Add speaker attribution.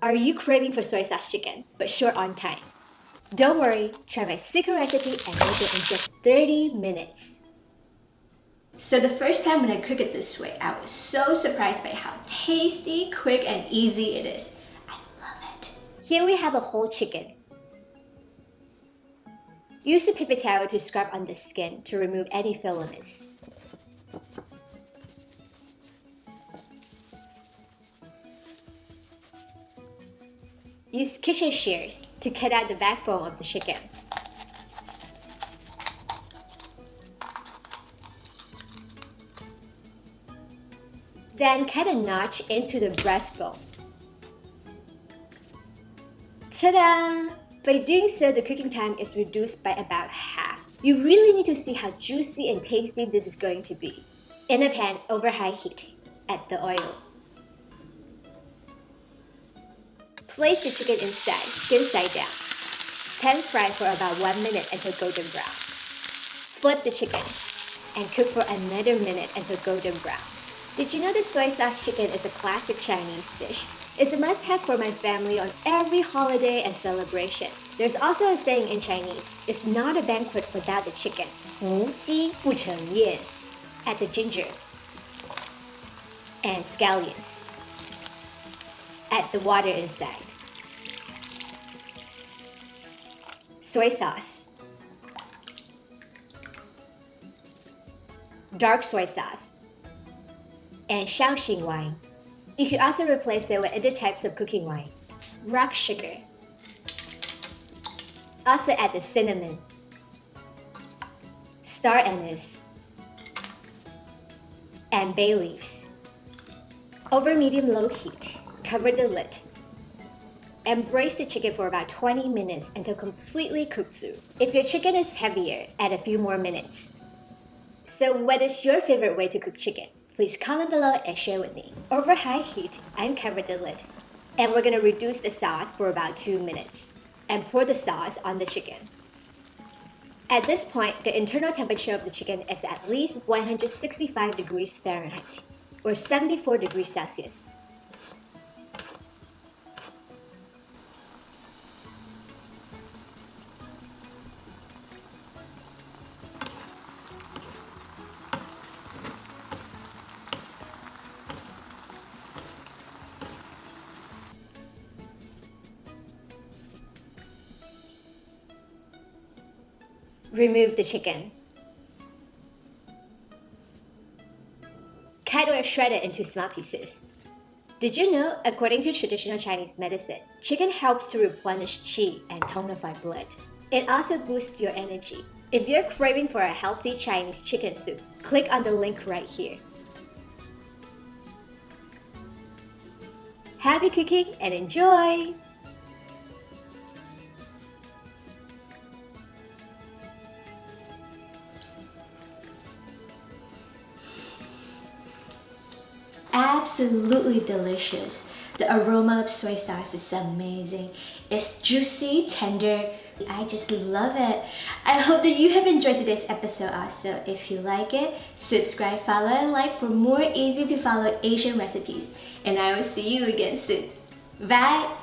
Speaker 1: Are you craving for soy sauce chicken, but short on time? Don't worry, try my secret recipe and make it in just 30 minutes. So the first time when I cooked it this way, I was so surprised by how tasty, quick, and easy it is. I love it. Here we have a whole chicken. Use a paper towel to scrub on the skin to remove any filaments. Use kitchen shears to cut out the backbone of the chicken. Then cut a notch into the breastbone. Ta-da! By doing so, the cooking time is reduced by about half. You really need to see how juicy and tasty this is going to be. In a pan over high heat, add the oil. Place the chicken inside, skin side down. Pan fry for about 1 minute until golden brown. Flip the chicken and cook for another minute until golden brown. Did you know the soy sauce chicken is a classic Chinese dish? It's a must-have for my family on every holiday and celebration. There's also a saying in Chinese, it's not a banquet without the chicken. 无鸡不成宴. Add the ginger and scallions. Add the water inside. Soy sauce. Dark soy sauce. And Shaoxing wine. You could also replace it with other types of cooking wine. Rock sugar. Also add the cinnamon. Star anise. And bay leaves. Over medium-low heat, cover the lid. And braise the chicken for about 20 minutes until completely cooked through. If your chicken is heavier, add a few more minutes. So what is your favorite way to cook chicken? Please comment below and share with me. Over high heat, uncover the lid. And we're gonna reduce the sauce for about 2 minutes. And pour the sauce on the chicken. At this point, the internal temperature of the chicken is at least 165 degrees Fahrenheit, or 74 degrees Celsius. Remove the chicken. Cut or shred it into small pieces. Did you know, according to traditional Chinese medicine, chicken helps to replenish qi and tonify blood. It also boosts your energy. If you're craving for a healthy Chinese chicken soup, click on the link right here. Happy cooking and enjoy! Absolutely delicious. The aroma of soy sauce is amazing. It's juicy, tender. I just love it. I hope that you have enjoyed today's episode also. If you like it, subscribe, follow, and like for more easy to follow Asian recipes. And I will see you again soon. Bye!